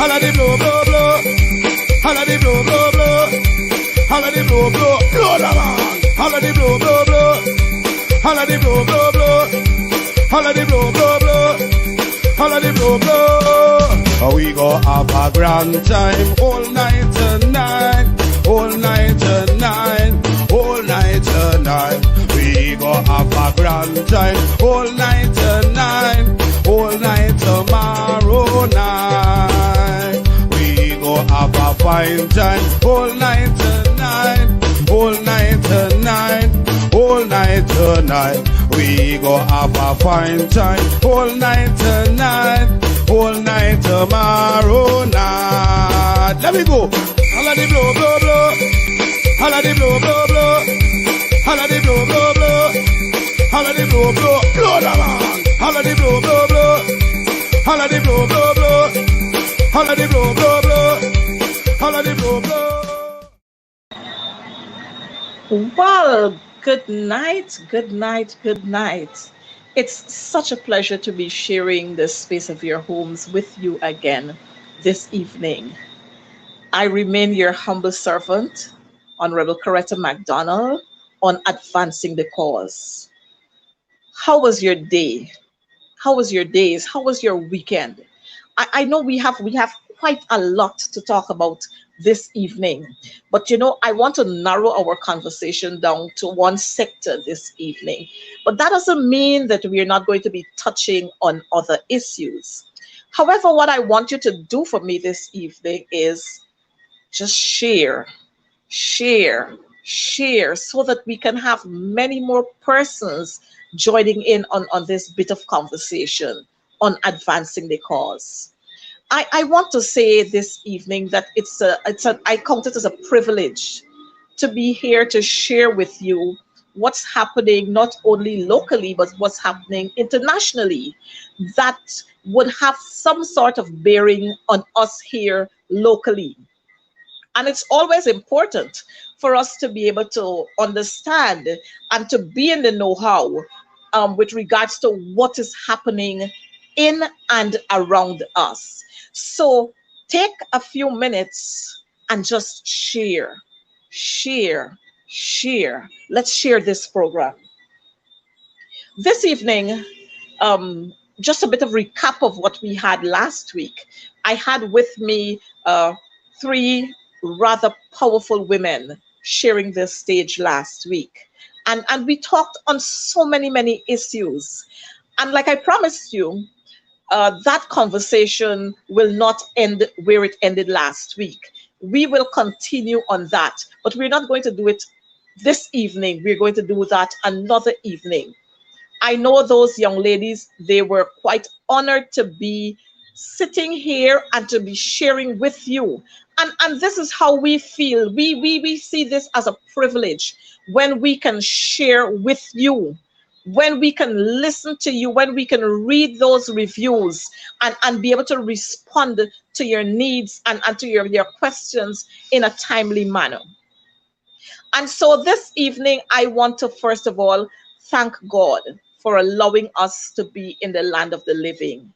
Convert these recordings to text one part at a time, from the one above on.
Holla the blow, blow, blow. Holla the blow, blow, blow. Holla the blow, blow, blow the man. Holla the blow, blow, blow. Holla the blow, blow, blow. Holla the blow, blow, blow. Holla the blow, blow. We go have a grand time all night tonight. All night tonight. All night tonight. We go have a grand time all night tonight. All night tomorrow night. We go have a fine time all night tonight. All night tonight. All night tonight. We go have a fine time all night tonight. All night tomorrow night. Let me go. Holla the blow, blow, blow. Holla the blow, blow, blow. Holla the blow, blow, blow. Holla the blow, blow, blow the man. Holla the blow, blow, blow. Holla the blow, blow, blow. Holla the blow, blow, blow. Holla the blow, blow. Well, good night, good night, good night. It's such a pleasure to be sharing the space of your homes with you again this evening. I remain your humble servant, Honorable Coretta McDonald, on advancing the cause. How was your day? How was your days? How was your weekend? I know we have quite a lot to talk about this evening, but I want to narrow our conversation down to one sector this evening. But that doesn't mean that we are not going to be touching on other issues. However, what I want you to do for me this evening is just share, so that we can have many more persons joining in on this bit of conversation on advancing the cause. I want to say this evening that I count it as a privilege to be here to share with you what's happening not only locally but what's happening internationally that would have some sort of bearing on us here locally. And it's always important for us to be able to understand and to be in the know-how with regards to what is happening in and around us. So take a few minutes and just share. Let's share this program. This evening, just a bit of recap of what we had last week. I had with me three rather powerful women sharing this stage last week. And we talked on so many issues. And like I promised you, that conversation will not end where it ended last week. We will continue on that, but we're not going to do it this evening. We're going to do that another evening. I know those young ladies, they were quite honored to be sitting here and to be sharing with you. And this is how we feel. We see this as a privilege when we can share with you, when we can listen to you, when we can read those reviews and be able to respond to your needs and to your questions in a timely manner. And so this evening, I want to first of all thank God for allowing us to be in the land of the living.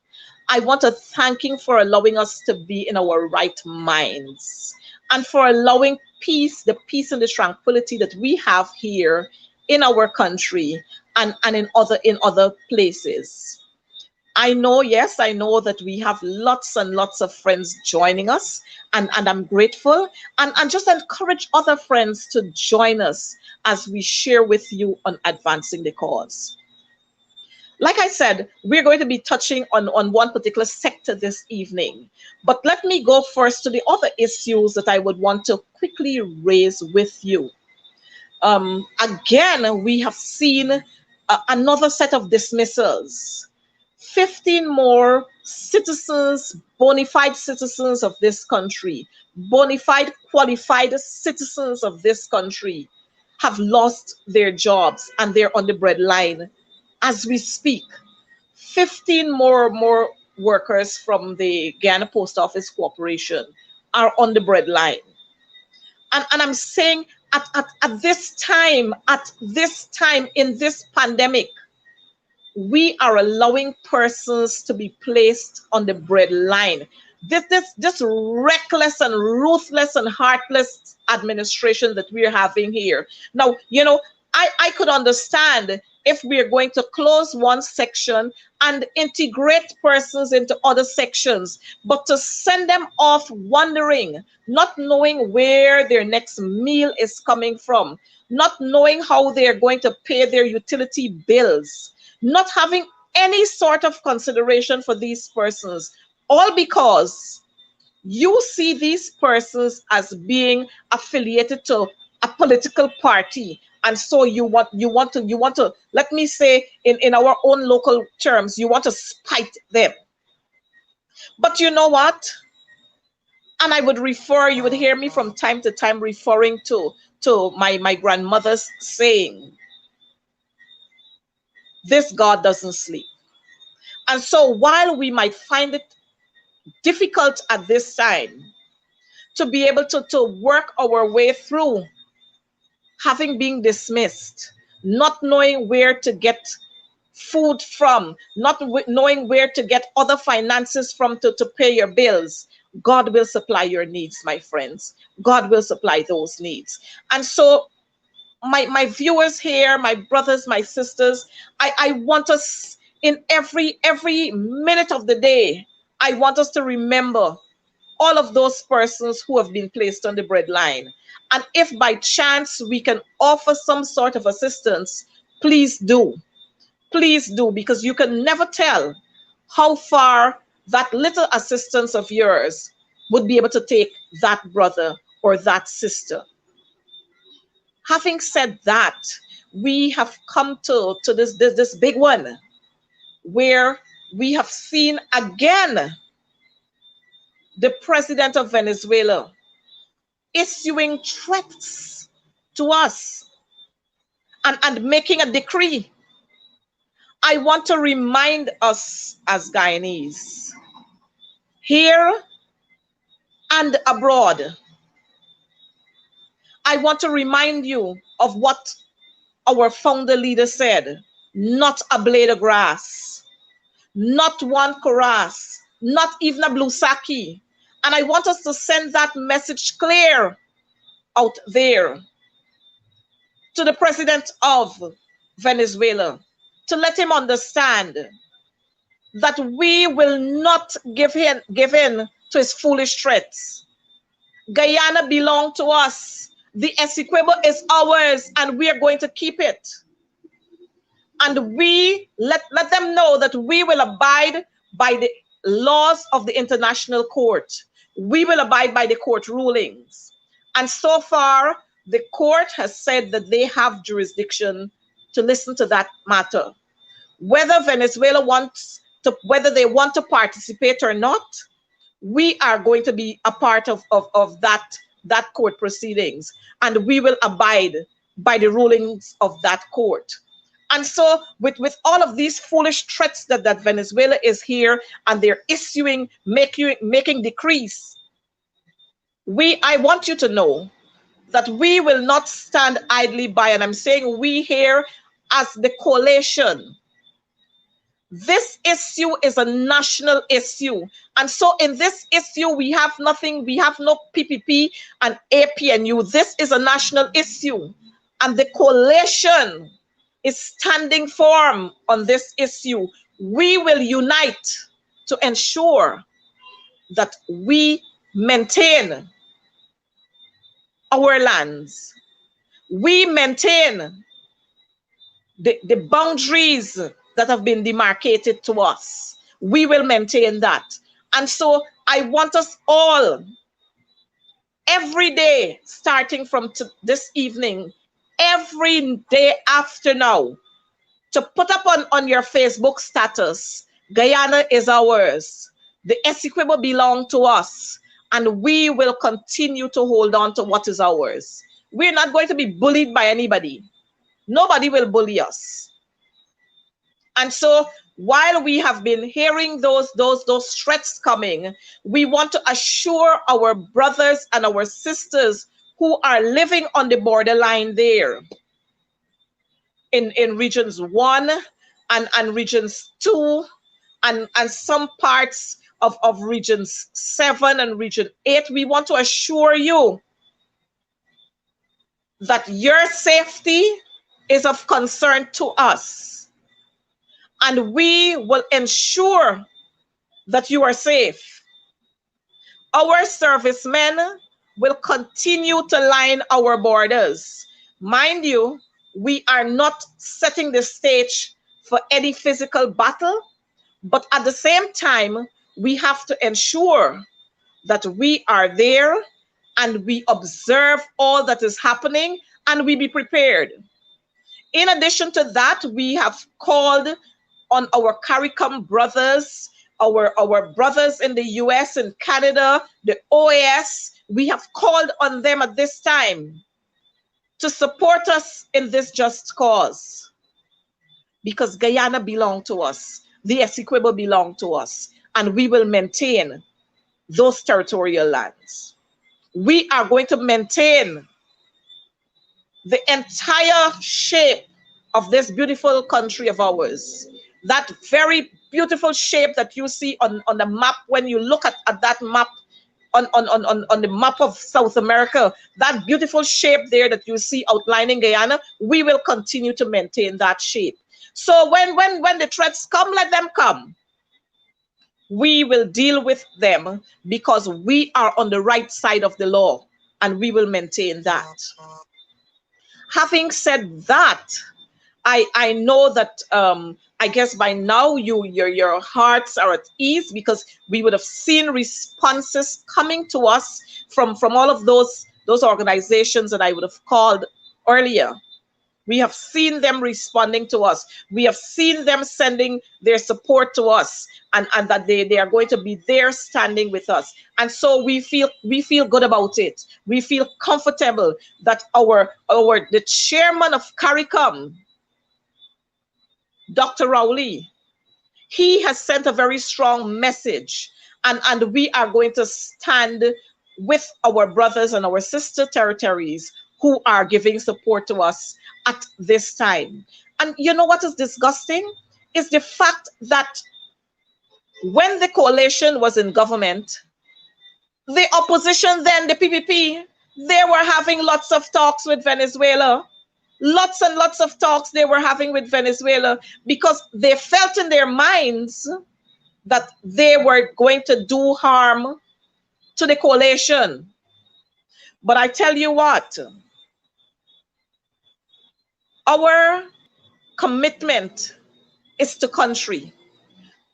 I want to thank him for allowing us to be in our right minds and for allowing peace, the peace and the tranquility that we have here in our country and in other places. I know that we have lots and lots of friends joining us, and I'm grateful, and just encourage other friends to join us as we share with you on advancing the cause. Like I said, we're going to be touching on one particular sector this evening, but let me go first to the other issues that I would want to quickly raise with you. Again, we have seen another set of dismissals. 15 more citizens, bona fide citizens of this country, bona fide qualified citizens of this country have lost their jobs and they're on the breadline as we speak. 15 more workers from the Guyana Post Office Corporation are on the breadline. And I'm saying at this time, in this pandemic, we are allowing persons to be placed on the breadline. This reckless and ruthless and heartless administration that we're having here. Now, you know, I could understand if we're going to close one section and integrate persons into other sections, but to send them off wandering, not knowing where their next meal is coming from, not knowing how they're going to pay their utility bills, not having any sort of consideration for these persons, all because you see these persons as being affiliated to a political party, and so you want to, let me say in our own local terms, you want to spite them. But you know what? And I would refer, you would hear me from time to time referring to my grandmother's saying, this God doesn't sleep. And so while we might find it difficult at this time to be able to work our way through having been dismissed, not knowing where to get food from, not knowing where to get other finances from to pay your bills, God will supply your needs, my friends. God will supply those needs. And so my viewers here, my brothers, my sisters, I want us in every minute of the day, I want us to remember all of those persons who have been placed on the breadline. And if by chance we can offer some sort of assistance, please do. Please do, because you can never tell how far that little assistance of yours would be able to take that brother or that sister. Having said that, we have come to this big one where we have seen again the president of Venezuela issuing threats to us and making a decree. I want to remind us as Guyanese, here and abroad, I want to remind you of what our founder leader said: not a blade of grass, not one karass, not even a blue saki. And I want us to send that message clear out there to the president of Venezuela, to let him understand that we will not give in to his foolish threats. Guyana belongs to us. The Essequibo is ours, and we are going to keep it. And we let them know that we will abide by the laws of the international court. We will abide by the court rulings. And so far, the court has said that they have jurisdiction to listen to that matter. Whether Venezuela wants to, whether they want to participate or not, we are going to be a part of that court proceedings, and we will abide by the rulings of that court. And so with all of these foolish threats that Venezuela is here and they're issuing, making decrees, I want you to know that we will not stand idly by, and I'm saying we here as the coalition. This issue is a national issue. And so in this issue, we have nothing, we have no PPP and APNU. This is a national issue. And the coalition is standing firm on this issue. We will unite to ensure that we maintain our lands. We maintain the boundaries that have been demarcated to us. We will maintain that. And so I want us all, every day, starting from this evening, every day after now, to put up on your Facebook status, Guyana is ours. The Essequibo belong to us, and we will continue to hold on to what is ours. We're not going to be bullied by anybody. Nobody will bully us. And so while we have been hearing those threats coming, we want to assure our brothers and our sisters who are living on the borderline there in regions 1 and regions 2 and some parts of Region 7 and Region 8, we want to assure you that your safety is of concern to us. And we will ensure that you are safe. Our servicemen will continue to line our borders. Mind you, we are not setting the stage for any physical battle, but at the same time, we have to ensure that we are there and we observe all that is happening and we be prepared. In addition to that, we have called on our CARICOM brothers, our brothers in the US and Canada, the OAS. We have called on them at this time to support us in this just cause, because Guyana belongs to us, the Essequibo belong to us, and we will maintain those territorial lands. We are going to maintain the entire shape of this beautiful country of ours. That very beautiful shape that you see on the map, when you look at that map on the map of South America, that beautiful shape there that you see outlining Guyana, we will continue to maintain that shape. So when the threats come, let them come. We will deal with them because we are on the right side of the law, and we will maintain that. Having said that, I know that I guess by now your hearts are at ease, because we would have seen responses coming to us from all of those organizations that I would have called earlier. We have seen them responding to us. We have seen them sending their support to us, and that they are going to be there standing with us. And so we feel good about it. We feel comfortable that the chairman of CARICOM, Dr. Rowley, he has sent a very strong message, and we are going to stand with our brothers and our sister territories who are giving support to us at this time. And you know what is disgusting? Is the fact that when the coalition was in government, the opposition then, the PPP, they were having lots of talks with Venezuela. Lots and lots of talks they were having with Venezuela, because they felt in their minds that they were going to do harm to the coalition. But I tell you what, our commitment is to country.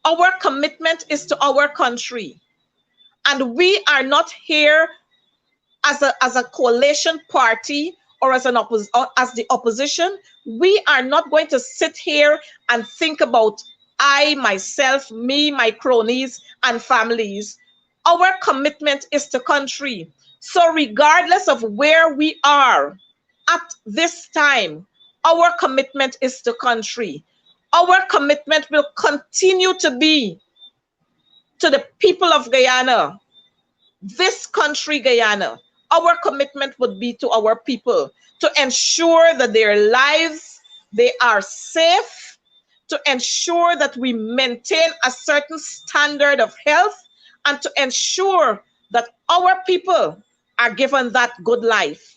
Our commitment is to our country. And we are not here as a coalition party or as the opposition. We are not going to sit here and think about I, myself, me, my cronies and families. Our commitment is to country. So regardless of where we are at this time, our commitment is to country. Our commitment will continue to be to the people of Guyana, this country, Guyana. Our commitment would be to our people, to ensure that their lives, they are safe, to ensure that we maintain a certain standard of health, and to ensure that our people are given that good life.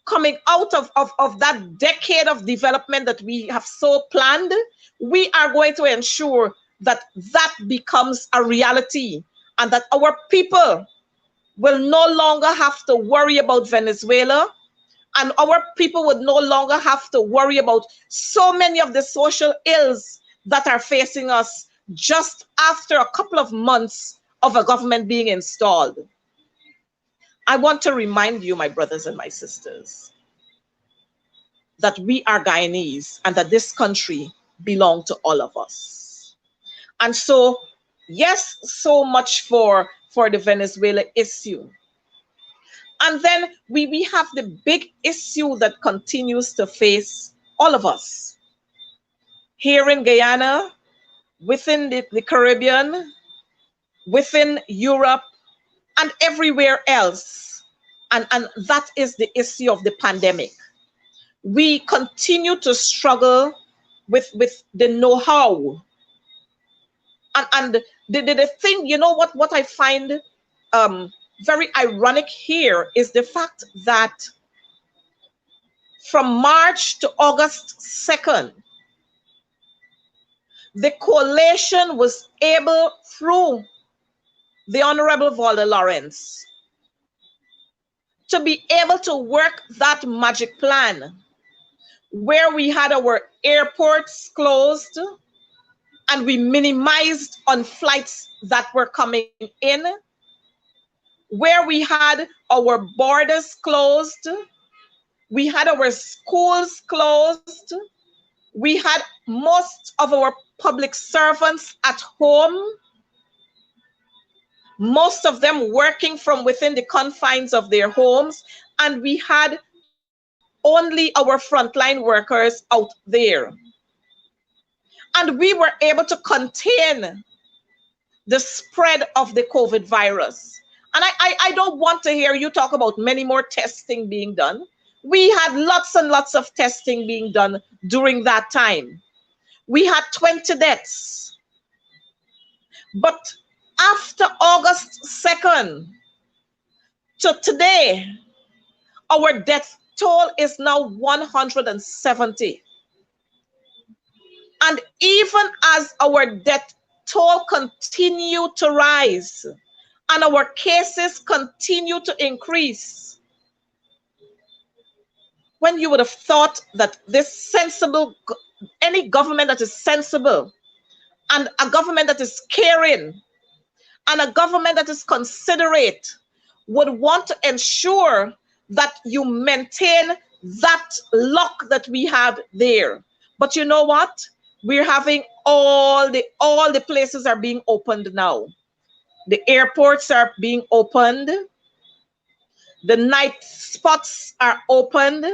Coming out of that decade of development that we have so planned, we are going to ensure that that becomes a reality, and that our people will no longer have to worry about Venezuela, and our people would no longer have to worry about so many of the social ills that are facing us just after a couple of months of a government being installed. I want to remind you, my brothers and my sisters, that we are Guyanese and that this country belongs to all of us. And so, yes, so much for the Venezuela issue. And then we have the big issue that continues to face all of us. Here in Guyana, within the Caribbean, within Europe, and everywhere else. And that is the issue of the pandemic. We continue to struggle with the know-how. And the thing, you know what I find very ironic here is the fact that from March to August 2nd, the coalition was able, through the Honorable Valda Lawrence, to be able to work that magic plan where we had our airports closed and we minimized on flights that were coming in, where we had our borders closed, we had our schools closed, we had most of our public servants at home, most of them working from within the confines of their homes, and we had only our frontline workers out there. And we were able to contain the spread of the COVID virus. And I don't want to hear you talk about many more testing being done. We had lots and lots of testing being done during that time. We had 20 deaths. But after August 2nd to today, our death toll is now 170. And even as our death toll continue to rise and our cases continue to increase, when you would have thought that any government that is sensible and a government that is caring and a government that is considerate would want to ensure that you maintain that lock that we have there. But you know what? We're having all the places are being opened now. The airports are being opened. The night spots are opened.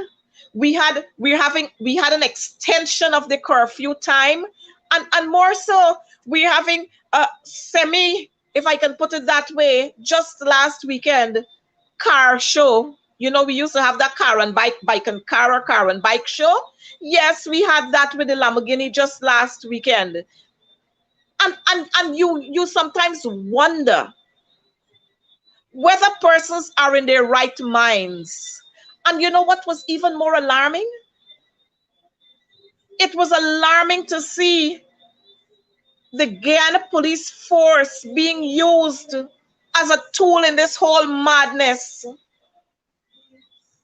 We had an extension of the curfew time, and more so, we're having a semi, if I can put it that way, just last weekend, car show. You know, we used to have that car and bike show. Yes, we had that with the Lamborghini just last weekend. And you sometimes wonder whether persons are in their right minds. And you know what was even more alarming? It was alarming to see the Guyana police force being used as a tool in this whole madness,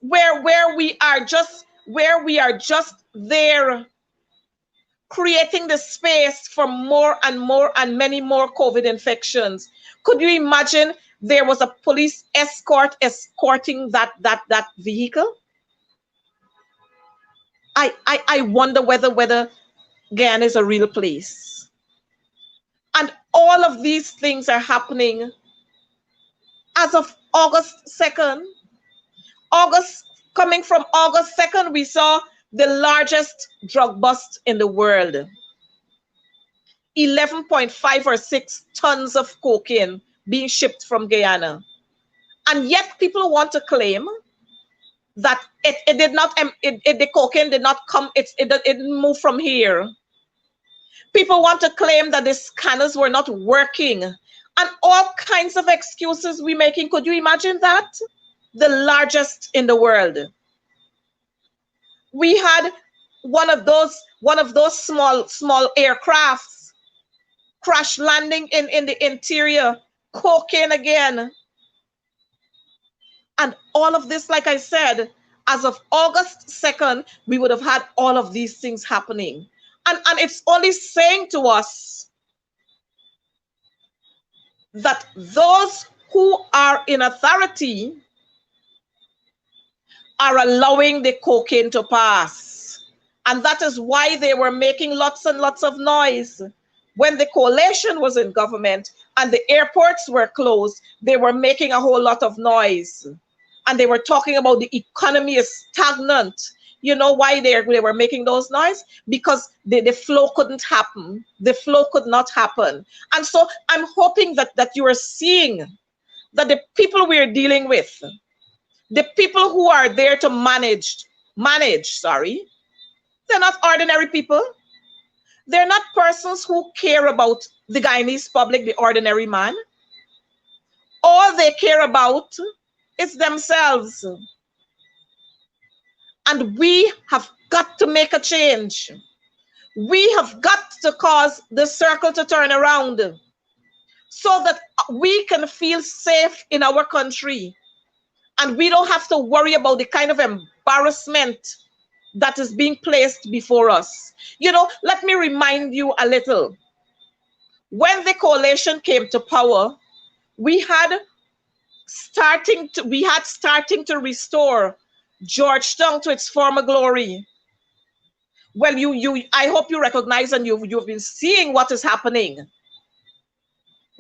where we are just there creating the space for more and more and many more COVID infections. Could you imagine there was a police escorting that vehicle? I wonder whether Guyana is a real place. And all of these things are happening as of August 2nd. Coming from August 2nd, we saw the largest drug bust in the world. 11.5 or 6 tons of cocaine being shipped from Guyana. And yet people want to claim that the cocaine did not come, it didn't move from here. People want to claim that the scanners were not working, and all kinds of excuses we're making. Could you imagine that? The largest in the world. We had one of those small aircrafts crash landing in the interior, cocaine again. And all of this, like I said, as of August 2nd, we would have had all of these things happening. And it's only saying to us that those who are in authority are allowing the cocaine to pass. And that is why they were making lots and lots of noise. When the coalition was in government and the airports were closed, they were making a whole lot of noise. And they were talking about the economy is stagnant. You know why they were making those noise? Because the flow couldn't happen. The flow could not happen. And so I'm hoping that you are seeing that the people we're dealing with, the people who are there to manage, they're not ordinary people. They're not persons who care about the Guyanese public, the ordinary man. All they care about is themselves. And we have got to make a change. We have got to cause the circle to turn around so that we can feel safe in our country. And we don't have to worry about the kind of embarrassment that is being placed before us. You know, let me remind you a little. When the coalition came to power, we had starting to restore Georgetown to its former glory. Well, I hope you recognize and you've been seeing what is happening.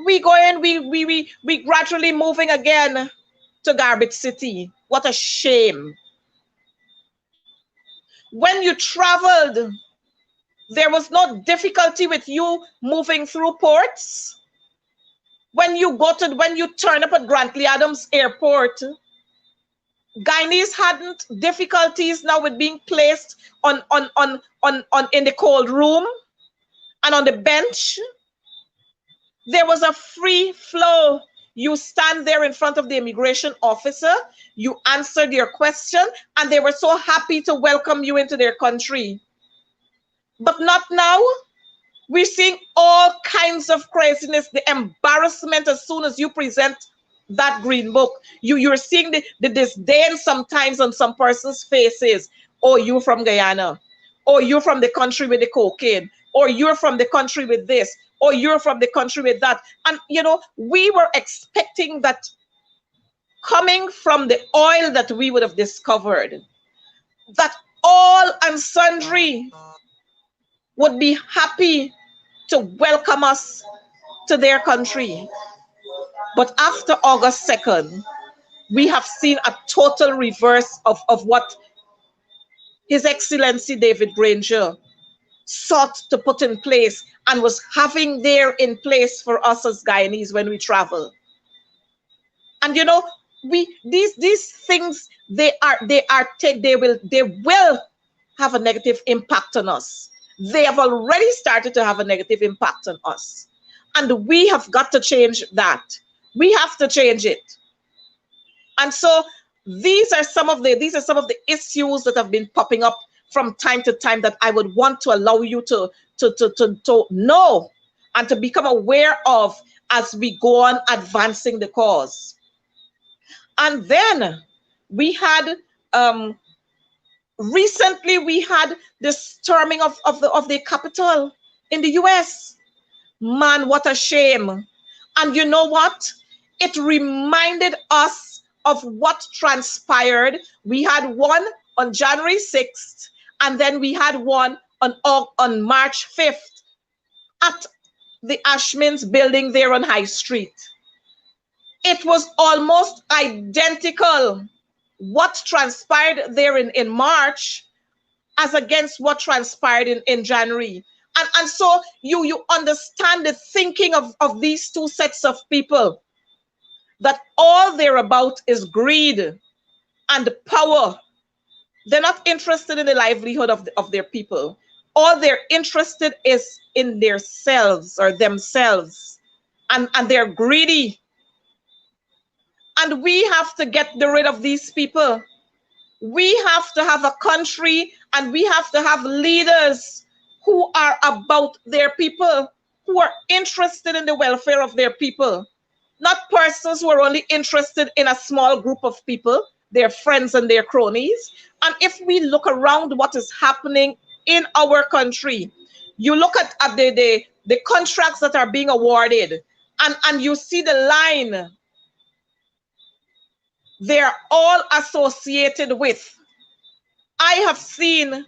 We gradually moving again to Garbage City. What a shame. When you traveled, there was no difficulty with you moving through ports. When you turn up at Grantley Adams Airport, Guyanese hadn't difficulties now with being placed on in the cold room and on the bench. There was a free flow. You stand there in front of the immigration officer, you answered your question, and they were so happy to welcome you into their country. But not now. We're seeing all kinds of craziness, the embarrassment as soon as you present that green book. You're seeing the disdain sometimes on some person's faces. Oh, you're from Guyana. Or you're from the country with the cocaine. Or you're from the country with this. Or you're from the country with that. And, you know, we were expecting that coming from the oil that we would have discovered, that all and sundry would be happy to welcome us to their country. But after August 2nd, we have seen a total reverse of what His Excellency David Granger sought to put in place and was having there in place for us as Guyanese when we travel. And you know, these things, they will have a negative impact on us. They have already started to have a negative impact on us. And we have got to change that. We have to change it. And so these are some of the issues that have been popping up from time to time that I would want to allow you to know and to become aware of as we go on advancing the cause. And then we had recently we had the storming of the Capitol in the US. Man, what a shame. And you know what? It reminded us of what transpired. We had one on January 6th, and then we had one on March 5th at the Ashmans building there on High Street. It was almost identical what transpired there in March as against what transpired in January. And so you understand the thinking of these two sets of people, that all they're about is greed and power. They're not interested in the livelihood of their people. All they're interested is in themselves, and they're greedy. And we have to get rid of these people. We have to have a country, and we have to have leaders who are about their people, who are interested in the welfare of their people. Not persons who are only interested in a small group of people, their friends and their cronies. And if we look around what is happening in our country, you look at the contracts that are being awarded, and you see the line they're all associated with. I have seen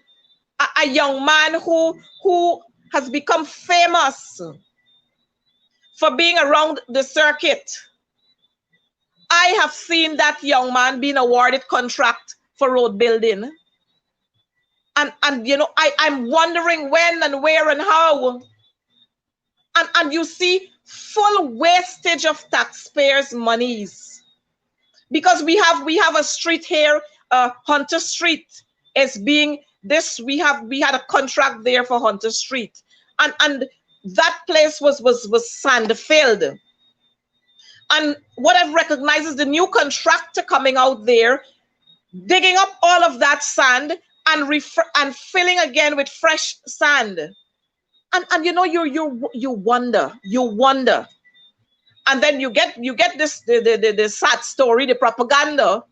a young man who has become famous for being around the circuit. I have seen that young man being awarded contract for road building. And you know, I'm wondering when and where and how. And you see full wastage of taxpayers' monies. Because we have a street here, Hunter Street is being this, we had a contract there for Hunter Street. And That place was sand filled. And what I've recognized is the new contractor coming out there, digging up all of that sand and filling again with fresh sand. And you know, you wonder. And then you get this the sad story, the propaganda.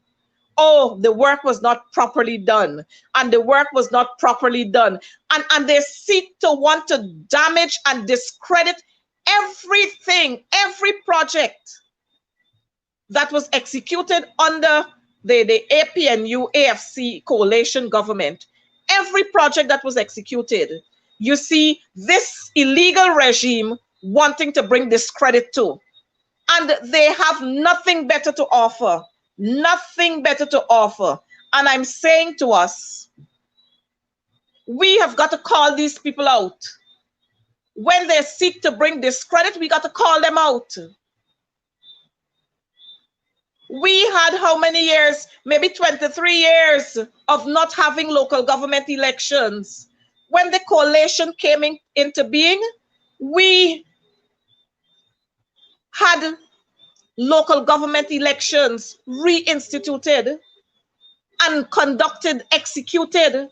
Oh, the work was not properly done, and the work was not properly done, and they seek to want to damage and discredit everything, every project that was executed under the APNU AFC coalition government. Every project that was executed, you see this illegal regime wanting to bring discredit to, and they have nothing better to offer. Nothing better to offer. And I'm saying to us, we have got to call these people out. When they seek to bring discredit, we got to call them out. We had how many years? Maybe 23 years of not having local government elections. When the coalition came into being, we had local government elections reinstituted and conducted, executed.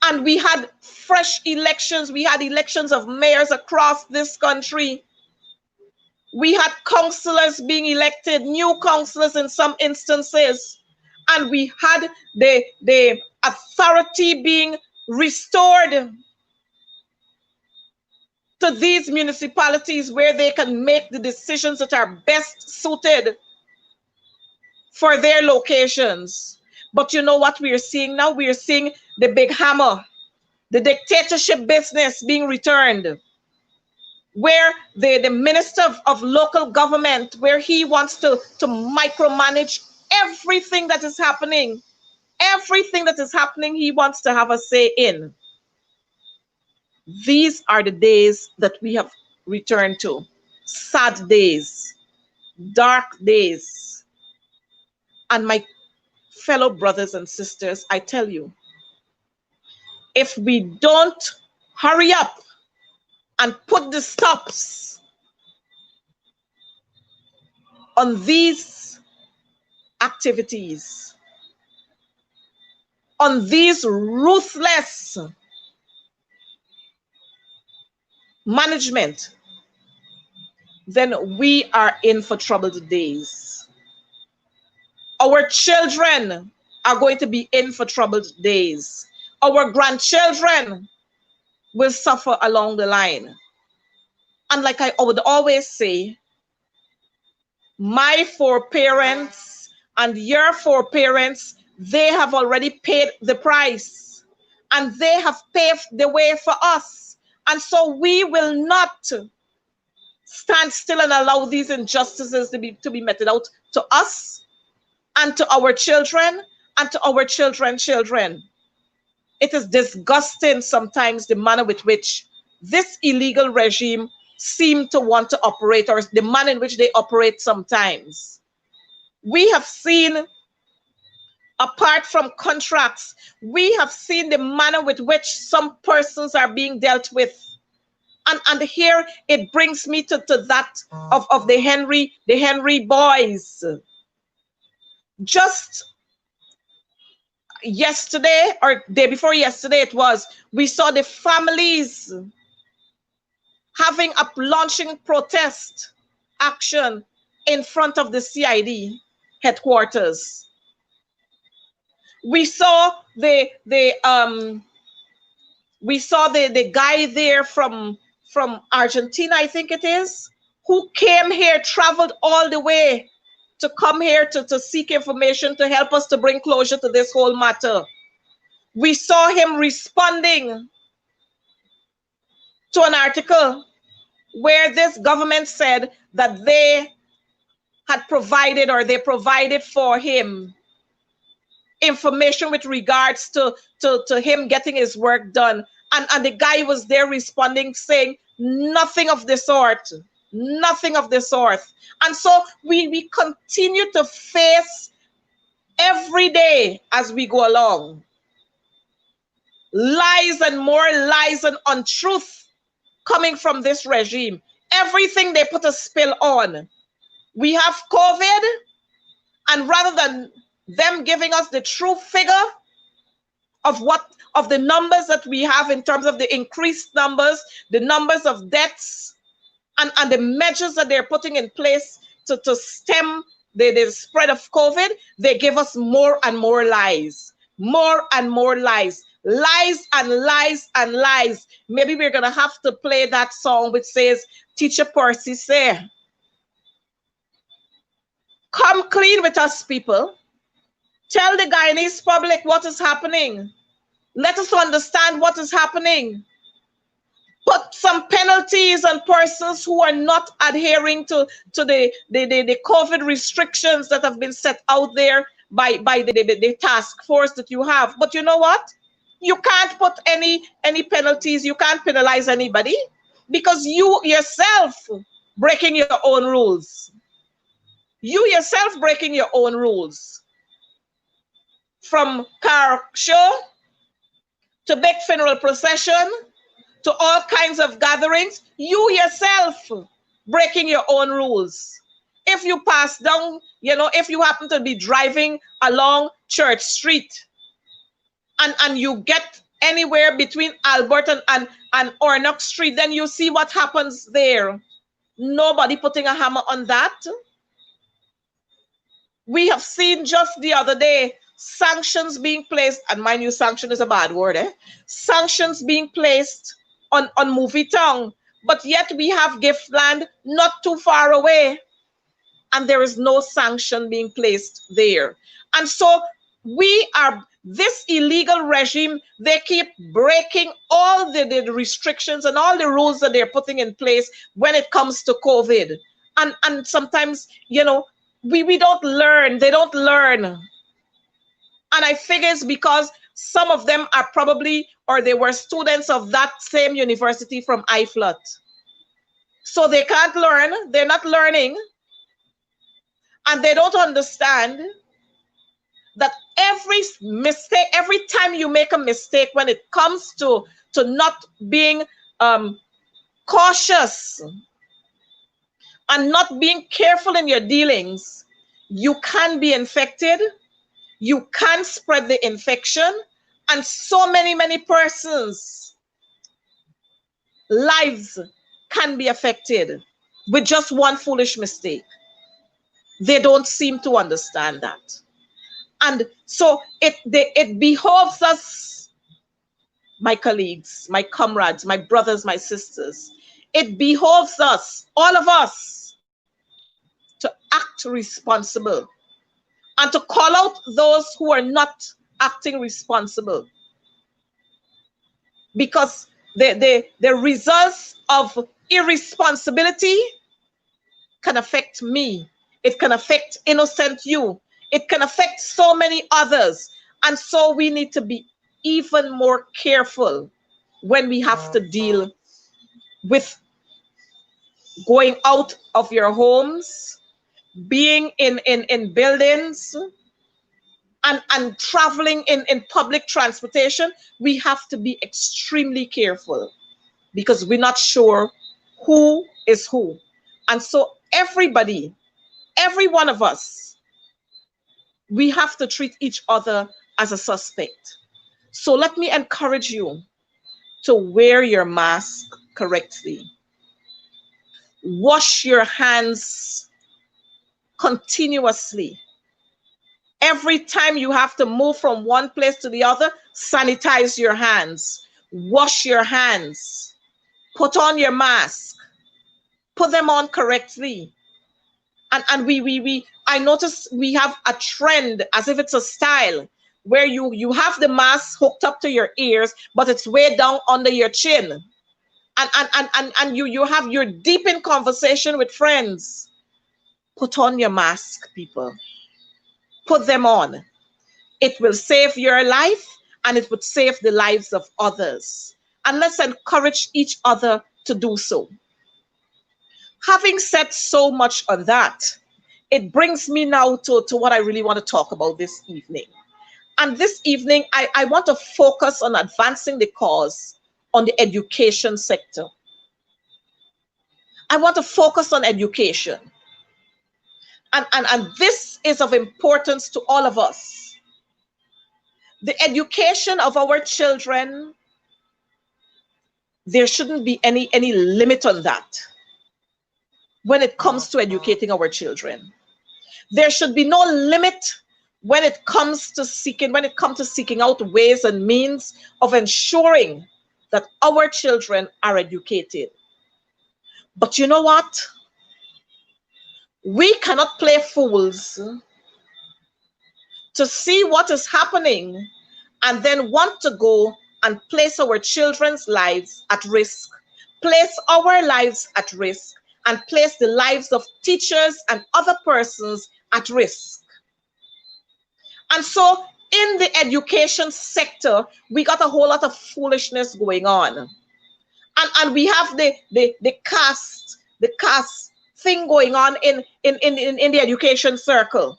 And we had fresh elections. We had elections of mayors across this country. We had councillors being elected, new councillors in some instances. And we had the authority being restored to these municipalities where they can make the decisions that are best suited for their locations. But you know what we are seeing now? We are seeing the big hammer, the dictatorship business being returned, where the minister of local government, where he wants to micromanage everything that is happening. Everything that is happening, he wants to have a say in. These are the days that we have returned to. Sad days, dark days. And my fellow brothers and sisters, I tell you, if we don't hurry up and put the stops on these activities, on these ruthless management, then we are in for troubled days. Our children are going to be in for troubled days. Our grandchildren will suffer along the line. And like I would always say, my foreparents and your foreparents, they have already paid the price, and they have paved the way for us. And so we will not stand still and allow these injustices to be meted out to us and to our children and to our children's children. It is disgusting sometimes the manner with which this illegal regime seem to want to operate, or the manner in which they operate sometimes. We have seen, apart from contracts, we have seen the manner with which some persons are being dealt with. And here it brings me to that of the Henry boys. Just yesterday, or day before yesterday it was, we saw the families having a launching protest action in front of the CID headquarters. We saw the guy there from Argentina, I think it is, who came here, traveled all the way to come here to seek information to help us to bring closure to this whole matter. We saw him responding to an article where this government said that they had provided, or they provided for him, information with regards to him getting his work done. And the guy was there responding, saying nothing of the sort, nothing of the sort. And so we continue to face every day as we go along lies and more lies and untruth coming from this regime. Everything they put a spill on. We have COVID, and rather than them giving us the true figure of the numbers that we have in terms of the increased numbers, the numbers of deaths, and the measures that they're putting in place to stem the spread of COVID, they give us more and more lies. More and more lies. Lies and lies and lies. Maybe we're going to have to play that song which says, Teacher Percy say, come clean with us, people. Tell the Guyanese public what is happening. Let us understand what is happening. Put some penalties on persons who are not adhering to the COVID restrictions that have been set out there by the task force that you have. But you know what? You can't put any penalties. You can't penalize anybody because you yourself breaking your own rules. You yourself breaking your own rules. From car show to big funeral procession to all kinds of gatherings, you yourself breaking your own rules. If you pass down, if you happen to be driving along Church Street and you get anywhere between Albert and Ornock Street, then you see what happens there. Nobody putting a hammer on that. We have seen just the other day sanctions being placed, and mind you, sanction is a bad word, sanctions being placed on Movie Town, but yet we have Giftland not too far away, and there is no sanction being placed there. And so this illegal regime, they keep breaking all the restrictions and all the rules that they're putting in place when it comes to COVID. And sometimes, we don't learn, they don't learn. And I figure it's because some of them are probably, or they were students of that same university from IFLUT. So they can't learn, they're not learning, and they don't understand that every mistake, every time you make a mistake when it comes to not being cautious and not being careful in your dealings, you can be infected, you can spread the infection, and so many persons' lives can be affected with just one foolish mistake. They don't seem to understand that. And so it behoves us, my colleagues, my comrades, my brothers, my sisters, it behoves us, all of us, to act responsible and to call out those who are not acting responsible. Because the results of irresponsibility can affect me. It can affect innocent you. It can affect so many others. And so we need to be even more careful when we have to deal with going out of your homes, being in buildings, and traveling in public transportation. We have to be extremely careful because we're not sure who is who. And so everybody, every one of us, we have to treat each other as a suspect. So let me encourage you to wear your mask correctly. Wash your hands continuously. Every time you have to move from one place to the other, sanitize your hands. Wash your hands. Put on your mask. Put them on correctly. And I notice we have a trend, as if it's a style, where you have the mask hooked up to your ears, but it's way down under your chin. And you're deep in conversation with friends. Put on your mask, people. Put them on. It will save your life and it would save the lives of others. And let's encourage each other to do so. Having said so much on that, it brings me now to what I really want to talk about this evening. And this evening, I want to focus on advancing the cause on the education sector. I want to focus on education. And this is of importance to all of us. The education of our children, there shouldn't be any limit on that when it comes to educating our children. There should be no limit when it comes to seeking out ways and means of ensuring that our children are educated. But you know what? We cannot play fools to see what is happening and then want to go and place our children's lives at risk, place our lives at risk, and place the lives of teachers and other persons at risk. And so in the education sector, we got a whole lot of foolishness going on. And we have the caste thing going on in the education circle.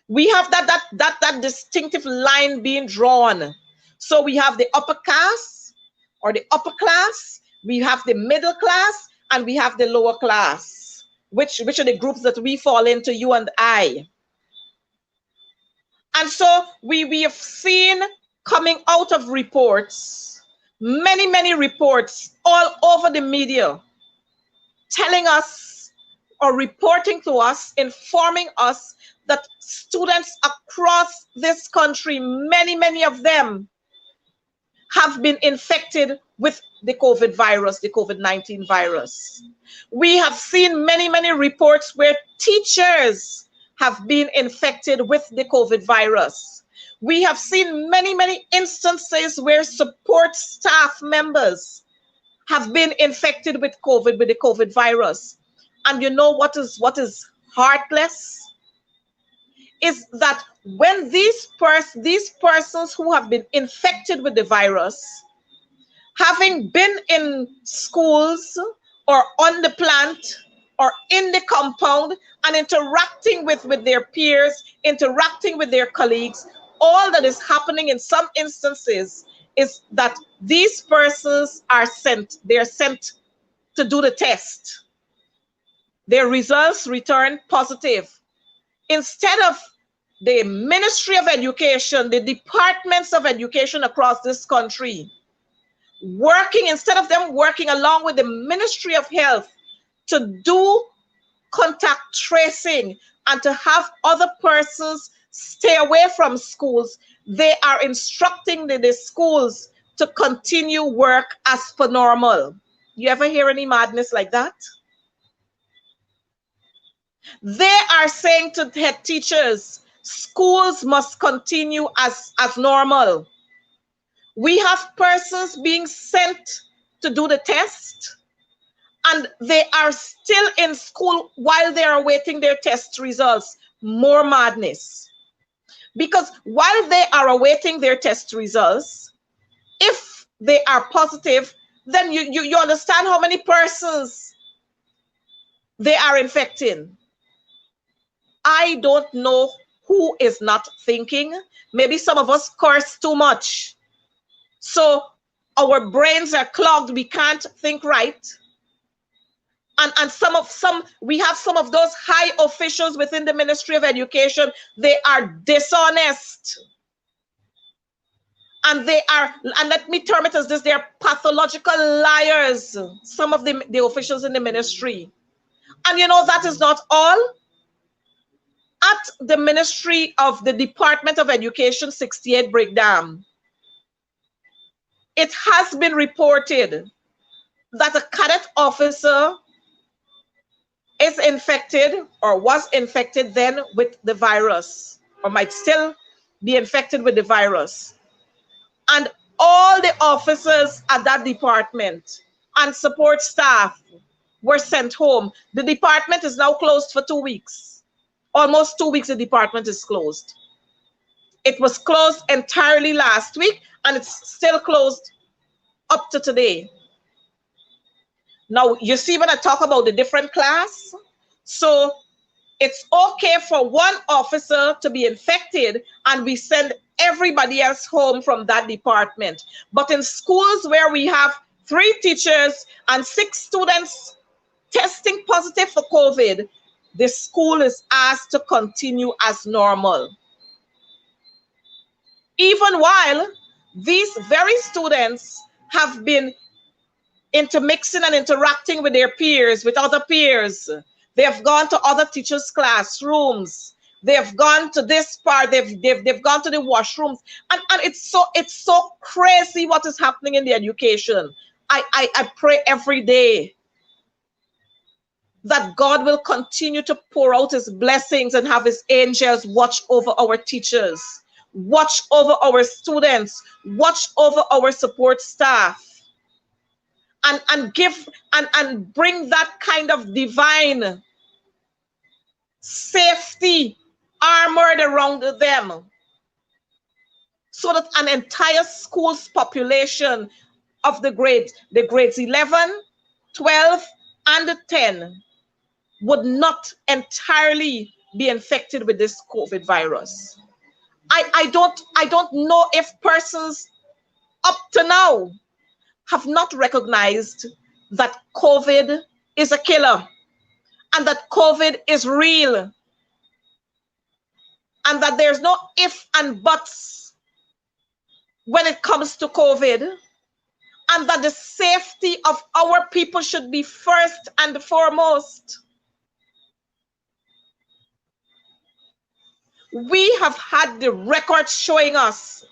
We have that distinctive line being drawn. So we have the upper caste or the upper class, we have the middle class, and we have the lower class, which are the groups that we fall into, you and I. And so we have seen coming out of reports, many reports all over the media, telling us or reporting to us, informing us that students across this country, many of them, have been infected with the COVID virus, the COVID-19 virus. We have seen many reports where teachers have been infected with the COVID virus. We have seen many instances where support staff members have been infected with COVID, with the COVID virus. And you know what is heartless? Is that when these persons who have been infected with the virus, having been in schools or on the plant or in the compound and interacting with their peers, interacting with their colleagues, all that is happening in some instances is that these persons are sent to do the test. Their results return positive. Instead of the Ministry of Education, the departments of education across this country, instead of them working along with the Ministry of Health to do contact tracing and to have other persons stay away from schools, they are instructing the schools to continue work as per normal. You ever hear any madness like that? They are saying to head teachers, schools must continue as normal. We have persons being sent to do the test, and they are still in school while they are awaiting their test results. More madness. Because while they are awaiting their test results, if they are positive, then you understand how many persons they are infecting. I don't know who is not thinking. Maybe some of us curse too much, so our brains are clogged. We can't think right. And we have some of those high officials within the Ministry of Education. They are dishonest, and let me term it as this, they are pathological liars, some of the officials in the ministry. And you know, that is not all. At the Ministry of the Department of Education 68 breakdown, it has been reported that a cadet officer is infected or was infected then with the virus, or might still be infected with the virus. And all the officers at that department and support staff were sent home. The department is now closed for 2 weeks. Almost 2 weeks the department is closed. It was closed entirely last week, and it's still closed up to today. Now, you see when I talk about the different class, so it's okay for one officer to be infected and we send everybody else home from that department. But in schools where we have 3 teachers and 6 students testing positive for COVID, the school is asked to continue as normal. Even while these very students have been intermixing and interacting with their peers, with other peers. They have gone to other teachers' classrooms. They have gone to this part. They've gone to the washrooms, and it's so crazy what is happening in the education. I pray every day that God will continue to pour out his blessings and have his angels watch over our teachers, watch over our students, watch over our support staff, and give and bring that kind of divine safety armored around them, so that an entire school's population of the grades 11, 12, and 10 would not entirely be infected with this COVID virus. I don't know if persons up to now have not recognized that COVID is a killer and that COVID is real and that there's no if and buts when it comes to COVID, and that the safety of our people should be first and foremost. We have had the records showing us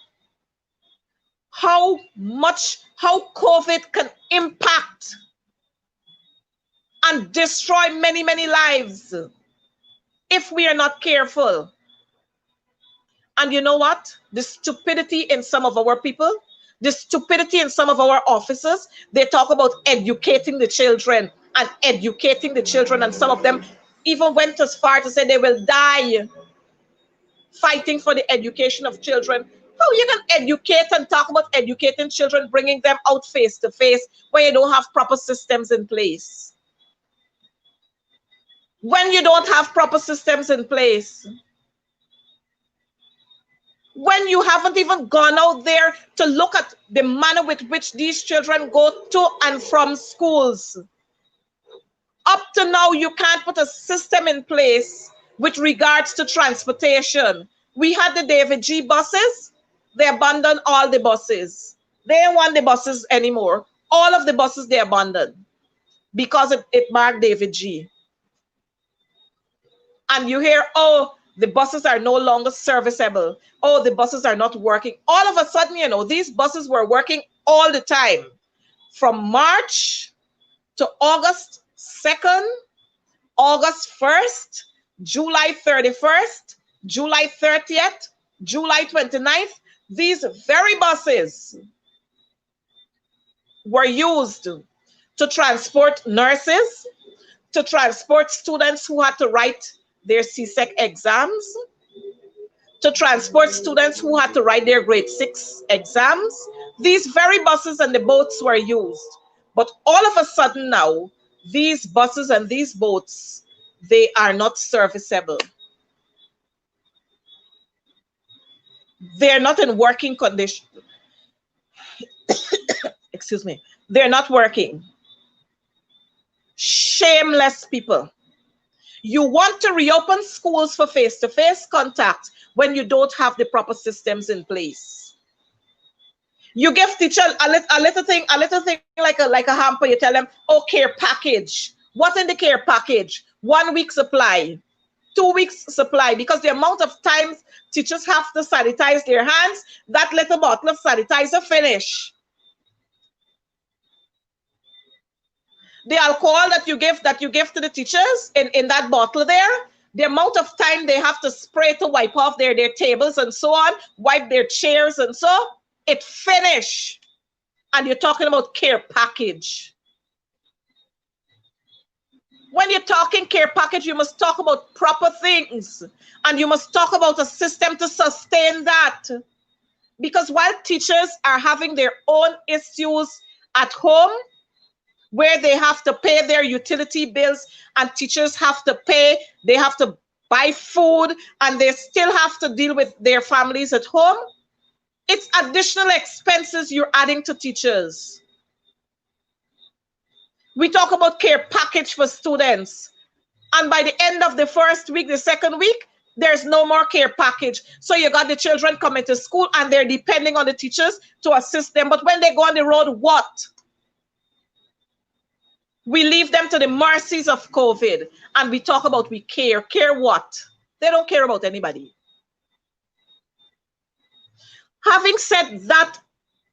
how COVID can impact and destroy many, many lives if we are not careful. And you know what? The stupidity in some of our people, the stupidity in some of our officers, they talk about educating the children and educating the children, and some of them even went as far to say they will die fighting for the education of children. How you can educate and talk about educating children, bringing them out face to face, when you don't have proper systems in place? When you don't have proper systems in place, when you haven't even gone out there to look at the manner with which these children go to and from schools. Up to now, you can't put a system in place with regards to transportation. We had the David G buses. They abandoned all the buses. They don't want the buses anymore. All of the buses they abandoned because it marked David G. And you hear, oh, the buses are no longer serviceable. Oh, the buses are not working. All of a sudden, you know, these buses were working all the time. From March to August 2nd, August 1st, July 31st, July 30th, July 29th, these very buses were used to transport nurses, to transport students who had to write their CSEC exams, to transport students who had to write their grade 6 exams. These very buses and the boats were used. But all of a sudden now, these buses and these boats, they are not serviceable. They're not in working condition. Excuse me. They're not working. Shameless people. You want to reopen schools for face-to-face contact when you don't have the proper systems in place. You give teacher a little thing like a hamper. You tell them, oh, care package. What's in the care package? 1 week supply, 2 weeks supply, because the amount of times teachers have to sanitize their hands, that little bottle of sanitizer finish. The alcohol that you give to the teachers in that bottle there, the amount of time they have to spray to wipe off their tables and so on, wipe their chairs and so, it finish. And you're talking about care package. When you're talking care package, you must talk about proper things, and you must talk about a system to sustain that. Because while teachers are having their own issues at home, where they have to pay their utility bills, and teachers have to pay, they have to buy food, and they still have to deal with their families at home, it's additional expenses you're adding to teachers. We talk about care package for students. And by the end of the first week, the second week, there's no more care package. So you got the children coming to school and they're depending on the teachers to assist them. But when they go on the road, what? We leave them to the mercies of COVID. And we talk about we care. Care what? They don't care about anybody. Having said that,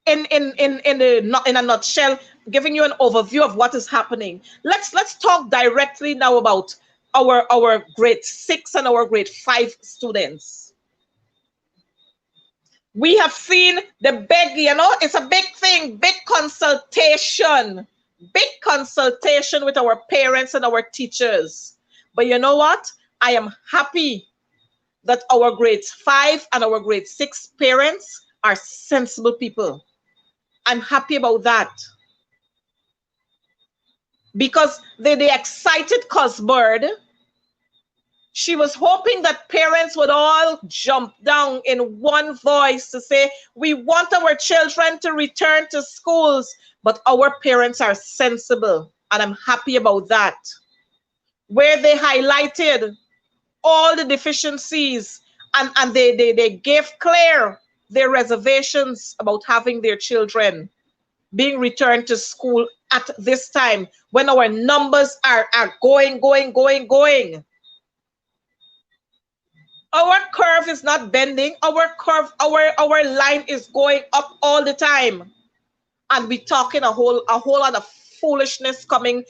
in a nutshell, giving you an overview of what is happening, let's talk directly now about our grade 6 and our grade 5 students. We have seen the big, it's a big thing, big consultation with our parents and our teachers. But you know what? I am happy that our grade 5 and our grade 6 parents are sensible people. I'm happy about that. Because the excited Cosbird, she was hoping that parents would all jump down in one voice to say, we want our children to return to schools, but our parents are sensible. And I'm happy about that. Where they highlighted all the deficiencies and they gave clear their reservations about having their children being returned to school at this time when our numbers are going. Our curve is not bending. Our line is going up all the time. And we're talking a whole lot of foolishness coming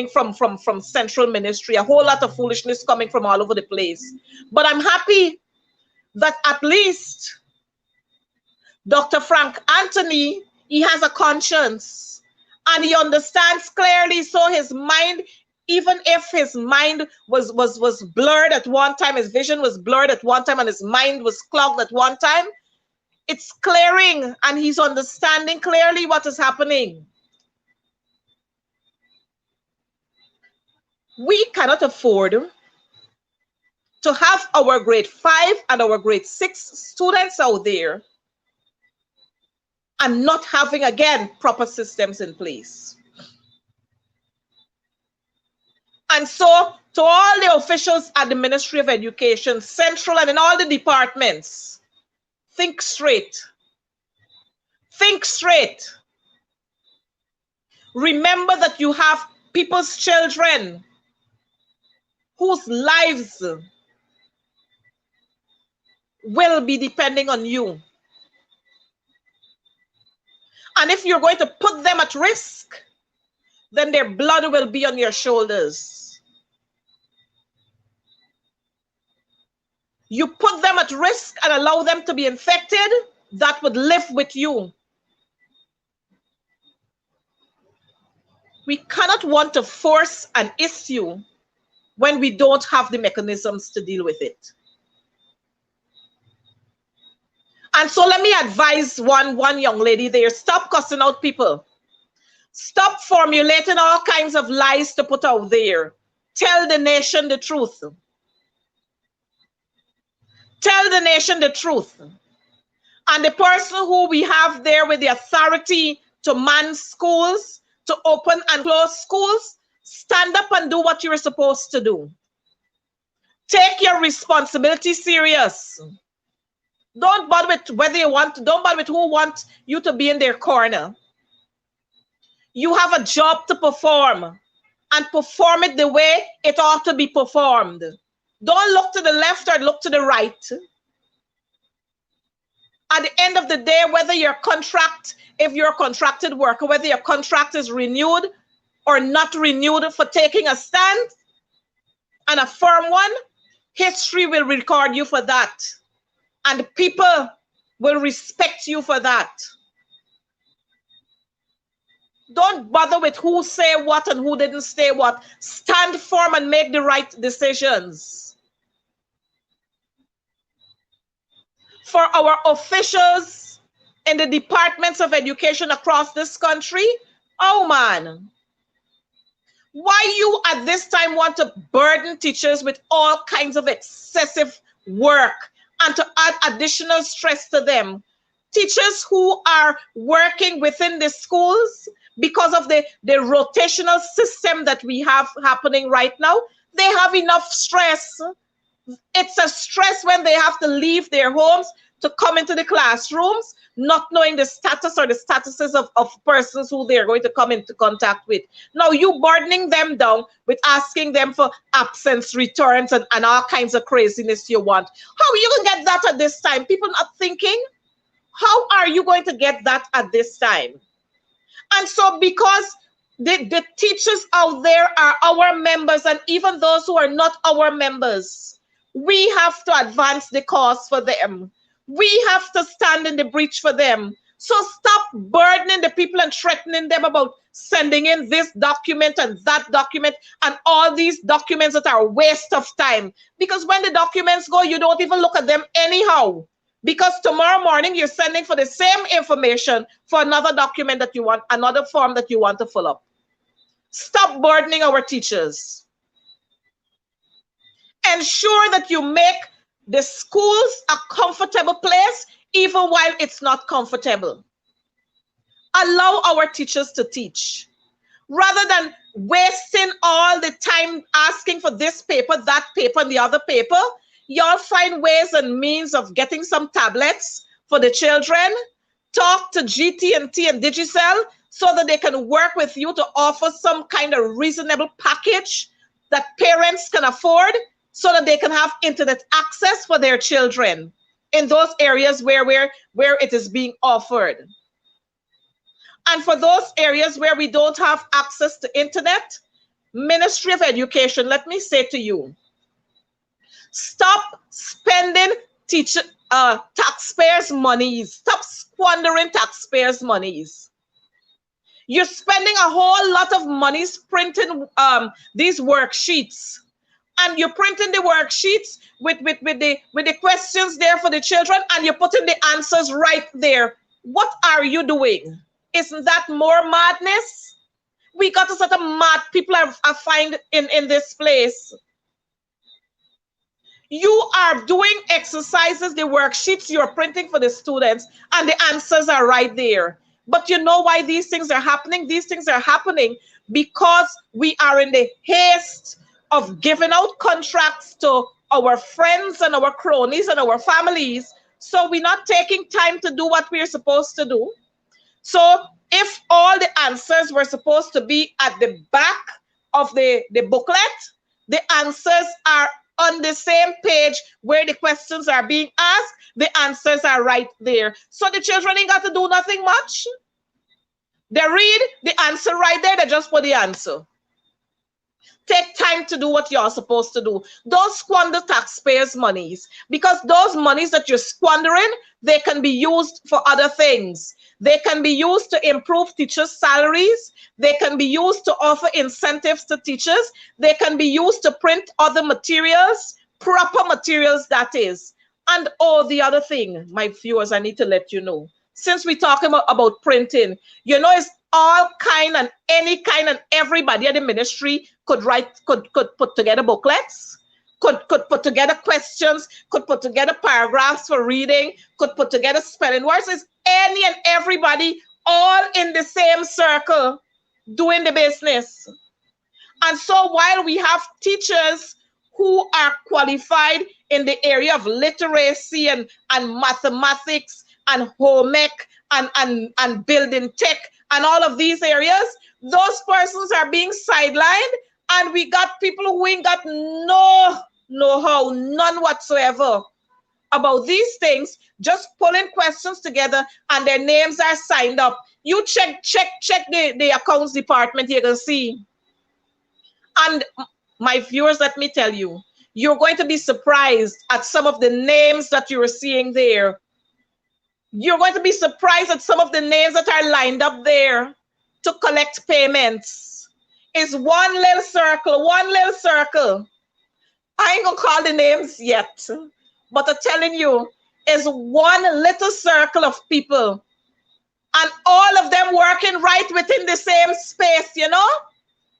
from central ministry, a whole lot of foolishness coming from all over the place. But I'm happy that at least Dr. Frank Anthony, he has a conscience and he understands clearly. So his mind, even if his mind was blurred at one time, his vision was blurred at one time and his mind was clogged at one time, it's clearing and he's understanding clearly what is happening. We cannot afford to have our grade 5 and our grade 6 students out there and not having, again, proper systems in place. And so, to all the officials at the Ministry of Education, central and in all the departments, think straight. Think straight. Remember that you have people's children whose lives will be depending on you. And if you're going to put them at risk, then their blood will be on your shoulders. You put them at risk and allow them to be infected, that would live with you. We cannot want to force an issue when we don't have the mechanisms to deal with it. And so let me advise one young lady there, stop cussing out people. Stop formulating all kinds of lies to put out there. Tell the nation the truth. Tell the nation the truth. And the person who we have there with the authority to man schools, to open and close schools, stand up and do what you're supposed to do. Take your responsibility serious. Don't bother with whether you want, don't bother with who wants you to be in their corner. You have a job to perform and perform it the way it ought to be performed. Don't look to the left or look to the right. At the end of the day, whether your contract, if you're a contracted worker, whether your contract is renewed or not renewed for taking a stand and a firm one, history will record you for that. And people will respect you for that. Don't bother with who say what and who didn't say what. Stand firm and make the right decisions. For our officials in the departments of education across this country, oh man, why you at this time want to burden teachers with all kinds of excessive work and to add additional stress to them? Teachers who are working within the schools, because of the rotational system that we have happening right now, they have enough stress. It's a stress when they have to leave their homes to come into the classrooms, not knowing the status or the statuses of persons who they're going to come into contact with. Now, you burdening them down with asking them for absence returns and all kinds of craziness you want. How are you going to get that at this time? People not thinking, how are you going to get that at this time? And so because the teachers out there are our members, and even those who are not our members, we have to advance the cause for them. We have to stand in the breach for them. So stop burdening the people and threatening them about sending in this document and that document and all these documents that are a waste of time. Because when the documents go, you don't even look at them anyhow. Because tomorrow morning you're sending for the same information for another document that you want, another form that you want to fill up. Stop burdening our teachers. Ensure that you make the schools a comfortable place, even while it's not comfortable. Allow our teachers to teach. Rather than wasting all the time asking for this paper, that paper, and the other paper, y'all find ways and means of getting some tablets for the children. Talk to GT&T and Digicel so that they can work with you to offer some kind of reasonable package that parents can afford, so that they can have internet access for their children in those areas where it is being offered. And for those areas where we don't have access to internet, Ministry of Education, let me say to you, stop spending taxpayers' monies. Stop squandering taxpayers' monies. You're spending a whole lot of monies printing these worksheets. And you're printing the worksheets with the questions there for the children, and you're putting the answers right there. What are you doing? Isn't that more madness? We got a sort of mad people I find in this place. You are doing exercises, the worksheets you're printing for the students, and the answers are right there. But you know why these things are happening? These things are happening because we are in the haste of giving out contracts to our friends and our cronies and our families. So we're not taking time to do what we're supposed to do. So if all the answers were supposed to be at the back of the booklet, the answers are on the same page where the questions are being asked. The answers are right there. So the children ain't got to do nothing much. They read the answer right there. They just put the answer. Take time to do what you're supposed to do. Don't squander taxpayers' monies, because those monies that you're squandering, they can be used for other things. They can be used to improve teachers' salaries. They can be used to offer incentives to teachers. They can be used to print other materials, proper materials, that is. And oh, the other thing, my viewers, I need to let you know, since we're talking about printing, you know, it's all kind and any kind, and everybody at the ministry could put together booklets, could put together questions, could put together paragraphs for reading, could put together spelling words. It's any and everybody all in the same circle doing the business. And so while we have teachers who are qualified in the area of literacy and mathematics and home ec and building tech and all of these areas, those persons are being sidelined, and we got people who ain't got no know-how, none whatsoever about these things, just pulling questions together, and their names are signed up. You check the accounts department, you can see. And my viewers, let me tell you, you're going to be surprised at some of the names that you're seeing there. You're going to be surprised at some of the names that are lined up there to collect payments. It's one little circle, one little circle. I ain't gonna call the names yet, but I'm telling you, it's one little circle of people, and all of them working right within the same space, you know?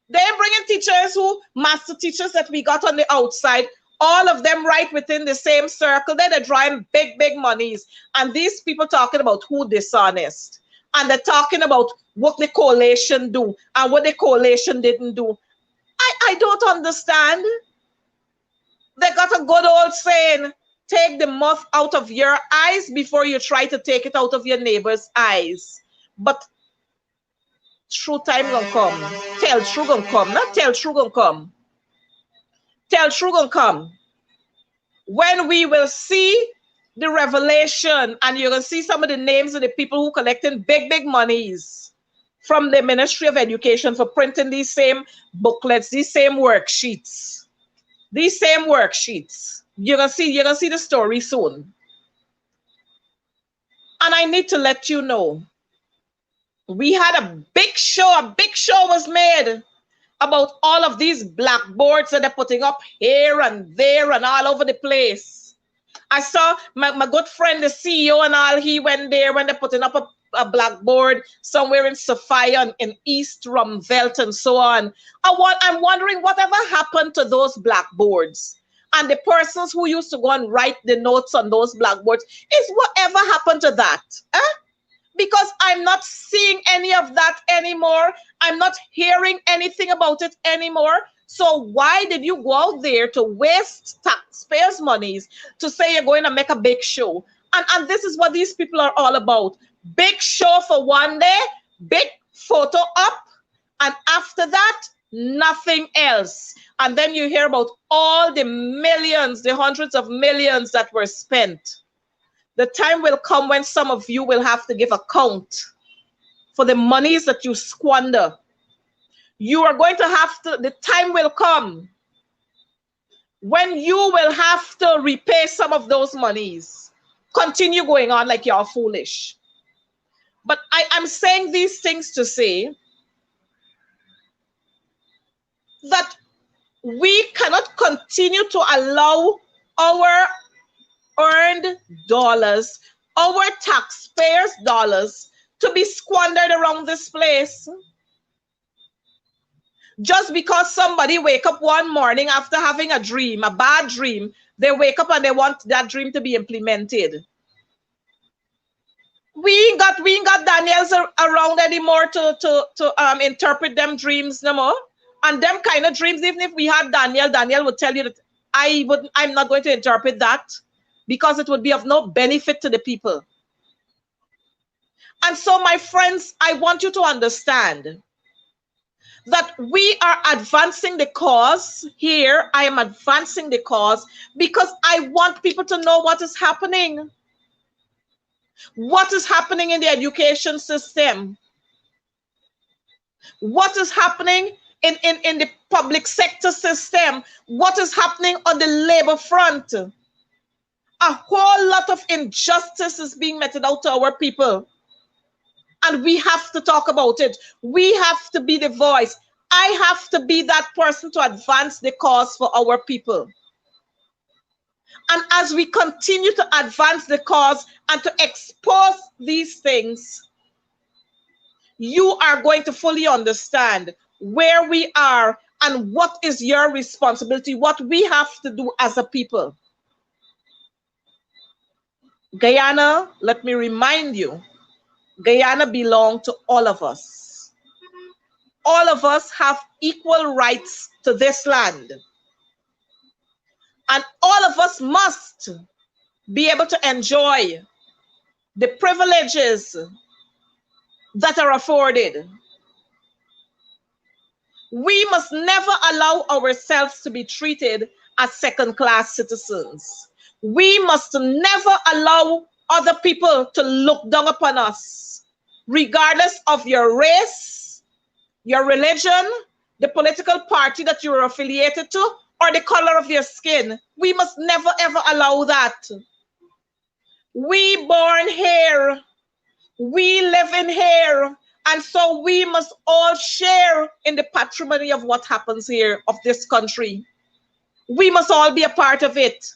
They're bringing teachers master teachers that we got on the outside, All of them right within the same circle. They're drawing big, big monies. And these people talking about who dishonest. And they're talking about what the coalition do and what the coalition didn't do. I don't understand. They got a good old saying, take the moth out of your eyes before you try to take it out of your neighbor's eyes. But true time gonna come. Tell true gonna come. Not tell true gonna come. Tell true gonna come. When we will see the revelation, and you're gonna see some of the names of the people who collecting big, big monies from the Ministry of Education for printing these same booklets, these same worksheets. These same worksheets. You're gonna see the story soon. And I need to let you know, we had a big show was made about all of these blackboards that they're putting up here and there and all over the place. I saw my good friend, the CEO and all, he went there when they're putting up a blackboard somewhere in Sophia in East Rumvelt and so on. I'm wondering whatever happened to those blackboards. And the persons who used to go and write the notes on those blackboards, is whatever happened to that? Because I'm not seeing any of that anymore. I'm not hearing anything about it anymore. So why did you go out there to waste taxpayers' monies to say you're going to make a big show? And this is what these people are all about. Big show for one day, big photo up, and after that, nothing else. And then you hear about all the millions, the hundreds of millions that were spent. The time will come when some of you will have to give account for the monies that you squander. You are going to have to, the time will come when you will have to repay some of those monies. Continue going on like you're foolish. But I'm saying these things to say that we cannot continue to allow our earned dollars, our taxpayers' dollars, to be squandered around this place. Just because somebody wake up one morning after having a dream, a bad dream, they wake up and they want that dream to be implemented. We ain't got Daniels around anymore to interpret them dreams no more. And them kind of dreams, even if we had Daniel would tell you that I'm not going to interpret that because it would be of no benefit to the people. And so, my friends, I want you to understand that we are advancing the cause here. I am advancing the cause because I want people to know what is happening. What is happening in the education system? What is happening in the public sector system? What is happening on the labor front? A whole lot of injustice is being meted out to our people. And we have to talk about it. We have to be the voice. I have to be that person to advance the cause for our people. And as we continue to advance the cause and to expose these things, you are going to fully understand where we are and what is your responsibility, what we have to do as a people. Guyana, let me remind you, Guyana belongs to all of us. All of us have equal rights to this land. And all of us must be able to enjoy the privileges that are afforded. We must never allow ourselves to be treated as second-class citizens. We must never allow other people to look down upon us, regardless of your race, your religion, the political party that you are affiliated to, or the color of your skin. We must never ever allow that. We born here, we live in here, and so we must all share in the patrimony of what happens here, of this country. We must all be a part of it.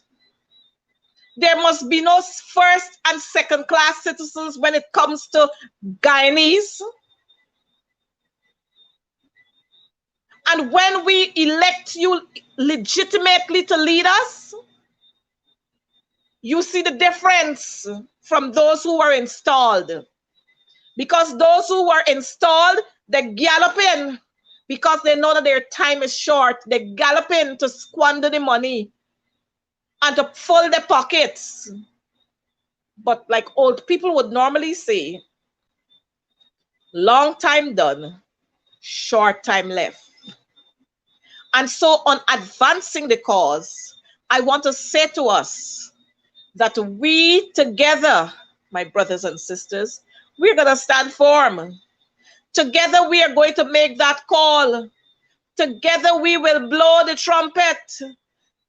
There must be no first and second class citizens when it comes to Guyanese. And when we elect you legitimately to lead us, you see the difference from those who were installed. Because those who were installed, they're galloping because they know that their time is short. They're galloping to squander the money and to fill their pockets. But like old people would normally say, long time done, short time left. And so on advancing the cause, I want to say to us that we together, my brothers and sisters, we're going to stand firm. Together we are going to make that call. Together we will blow the trumpet.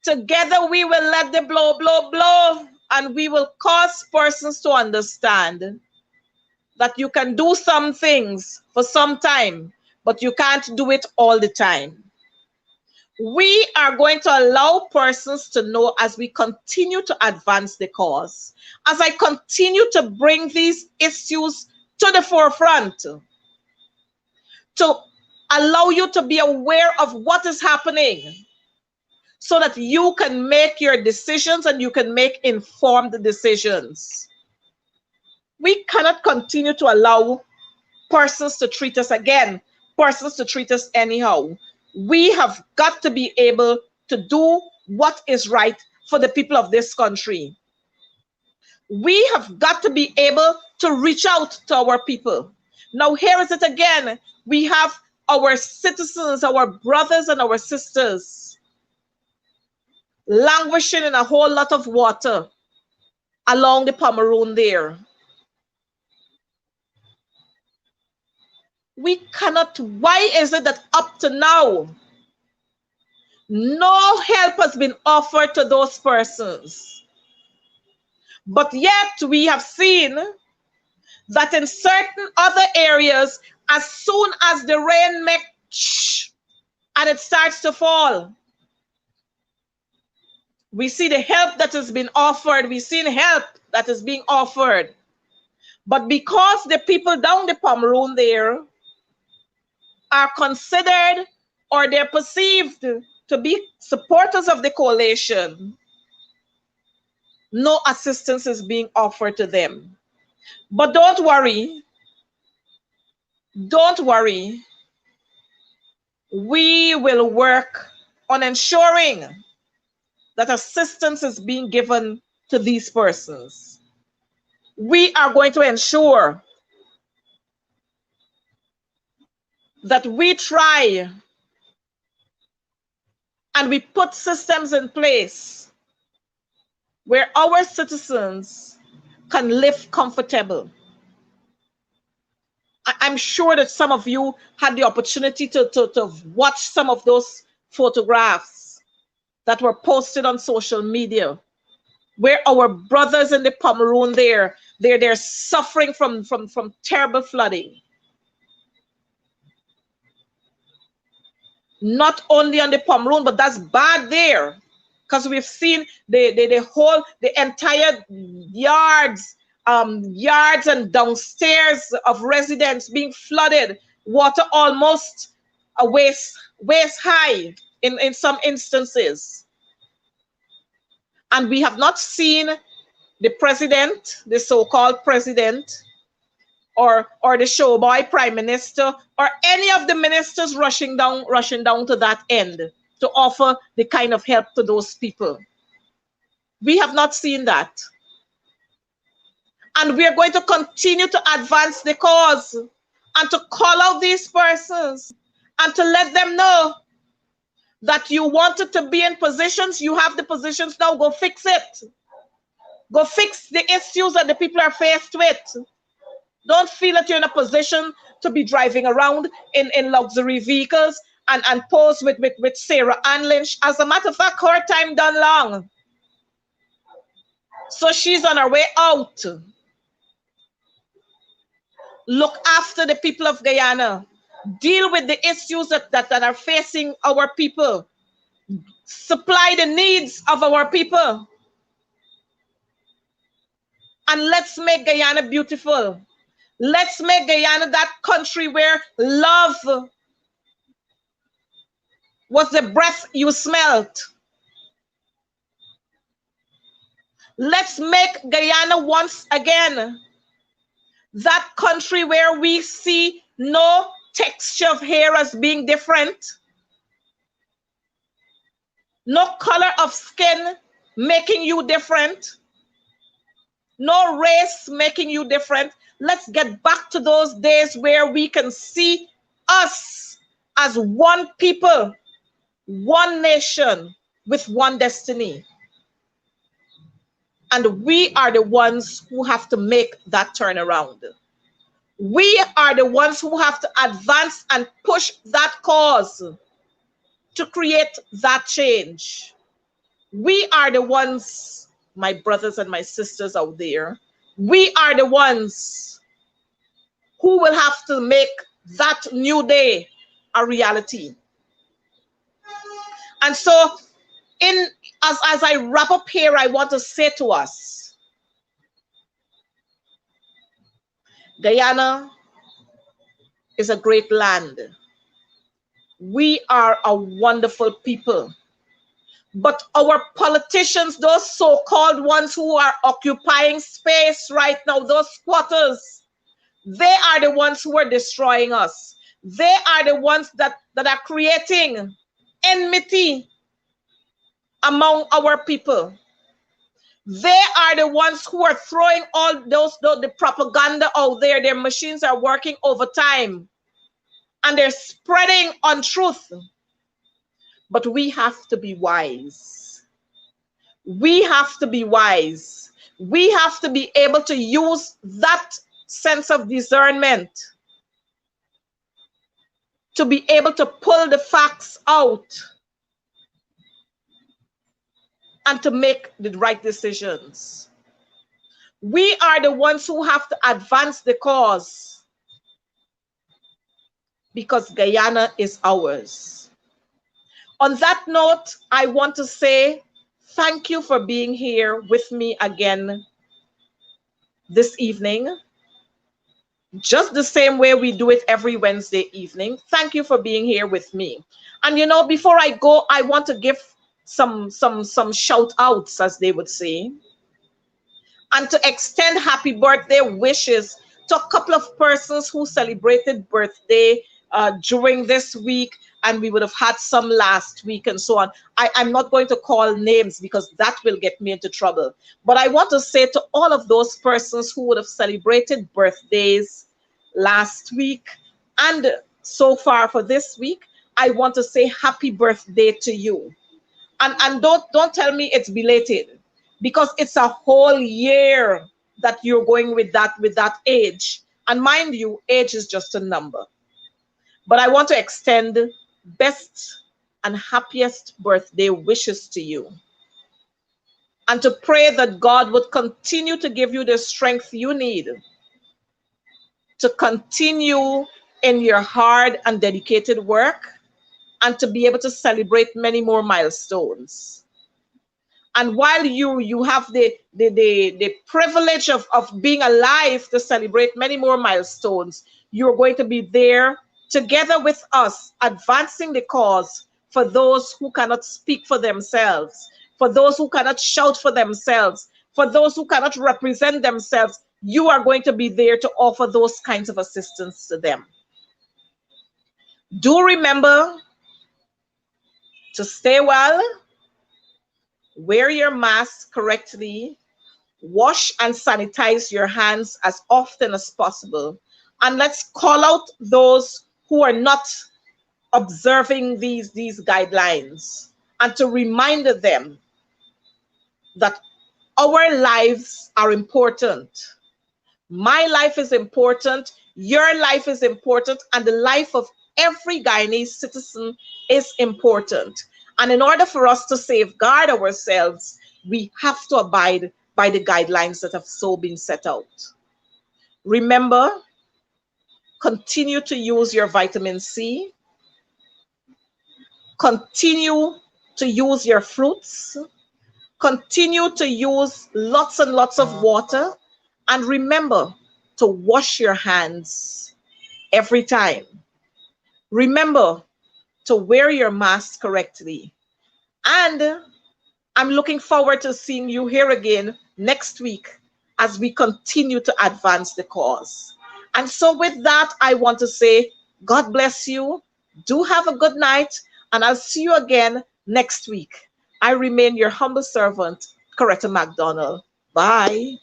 Together we will let the blow, blow, blow. And we will cause persons to understand that you can do some things for some time, but you can't do it all the time. We are going to allow persons to know as we continue to advance the cause, as I continue to bring these issues to the forefront, to allow you to be aware of what is happening so that you can make your decisions and you can make informed decisions. We cannot continue to allow persons to treat us again, persons to treat us anyhow. We have got to be able to do what is right for the people of this country. We have got to be able to reach out to our people. Now, here is it again. We have our citizens, our brothers and our sisters languishing in a whole lot of water along the Pomeroon there. We cannot, why is it that up to now, no help has been offered to those persons? But yet we have seen that in certain other areas, as soon as the rain makes and it starts to fall, we see the help that has been offered. We see the help that is being offered. But because the people down the Pomeroon there are considered or they're perceived to be supporters of the coalition, no assistance is being offered to them. But don't worry. Don't worry. We will work on ensuring that assistance is being given to these persons. We are going to ensure that we try and we put systems in place where our citizens can live comfortable. I'm sure that some of you had the opportunity to watch some of those photographs that were posted on social media, where our brothers in the Pomeroon they're suffering from terrible flooding. Not only on the Pomeroon, but that's bad there, because we've seen the entire yards and downstairs of residents being flooded, water almost a waist high in some instances. And we have not seen the president, the so-called president, or the showboy prime minister, or any of the ministers rushing down to that end to offer the kind of help to those people. We have not seen that. And we are going to continue to advance the cause and to call out these persons and to let them know that you wanted to be in positions, you have the positions now, go fix it. Go fix the issues that the people are faced with. Don't feel that you're in a position to be driving around in luxury vehicles and pose with Sarah Ann Lynch. As a matter of fact, her time done long. So she's on her way out. Look after the people of Guyana. Deal with the issues that are facing our people. Supply the needs of our people. And let's make Guyana beautiful. Let's make Guyana that country where love was the breath you smelt. Let's make Guyana once again that country where we see no texture of hair as being different, no color of skin making you different, no race making you different. Let's get back to those days where we can see us as one people, one nation with one destiny. And we are the ones who have to make that turnaround. We are the ones who have to advance and push that cause to create that change. We are the ones, my brothers and my sisters out there, we are the ones who will have to make that new day a reality. And so, as I wrap up here, I want to say to us, Guyana is a great land. We are a wonderful people. But our politicians, those so-called ones who are occupying space right now, those squatters, they are the ones who are destroying us. They are the ones that are creating enmity among our people. They are the ones who are throwing all the propaganda out there. Their machines are working overtime and they're spreading untruth. But we have to be wise. We have to be wise. We have to be able to use that sense of discernment to be able to pull the facts out and to make the right decisions. We are the ones who have to advance the cause because Guyana is ours. On that note, I want to say thank you for being here with me again this evening. Just the same way we do it every Wednesday evening. Thank you for being here with me. And you know, before I go, I want to give some shout outs, as they would say, and to extend happy birthday wishes to a couple of persons who celebrated birthday during this week, and we would have had some last week and so on. I'm not going to call names because that will get me into trouble. But I want to say to all of those persons who would have celebrated birthdays last week and so far for this week, I want to say happy birthday to you. And don't tell me it's belated, because it's a whole year that you're going with that age. And mind you, age is just a number. But I want to extend best and happiest birthday wishes to you. And to pray that God would continue to give you the strength you need to continue in your hard and dedicated work and to be able to celebrate many more milestones. And while you have the privilege of being alive to celebrate many more milestones, you're going to be there together with us, advancing the cause for those who cannot speak for themselves, for those who cannot shout for themselves, for those who cannot represent themselves. You are going to be there to offer those kinds of assistance to them. Do remember to stay well, wear your mask correctly, wash and sanitize your hands as often as possible, and let's call out those who are not observing these guidelines, and to remind them that our lives are important. My life is important, your life is important, and the life of every Guyanese citizen is important. And in order for us to safeguard ourselves, we have to abide by the guidelines that have so been set out. Remember, continue to use your vitamin C. Continue to use your fruits. Continue to use lots and lots of water. And remember to wash your hands every time. Remember to wear your mask correctly. And I'm looking forward to seeing you here again next week as we continue to advance the cause. And so with that, I want to say, God bless you. Do have a good night, and I'll see you again next week. I remain your humble servant, Coretta McDonald. Bye.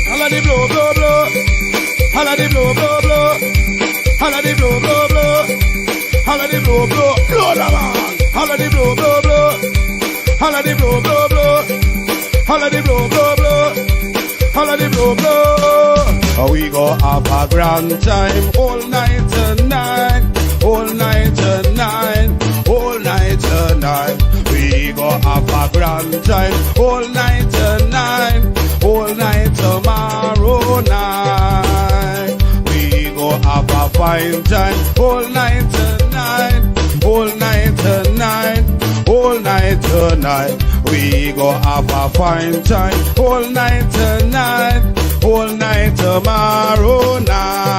Holla the blow, blow, blow. Holla the blow, blow, blow. Holla the blow, blow, blow. Holla the blow, blow, blow the man. Holla the blow, blow, blow. Holla the blow, blow, blow. Holla the blow, blow, blow. Holla the blow, blow. We go have a grand time all night tonight. All night tonight. All night tonight. We go have a grand time all night tonight. All night tomorrow night. We go have a fine time all night tonight. All night tonight. All night tonight. We go have a fine time all night tonight. All night tomorrow night.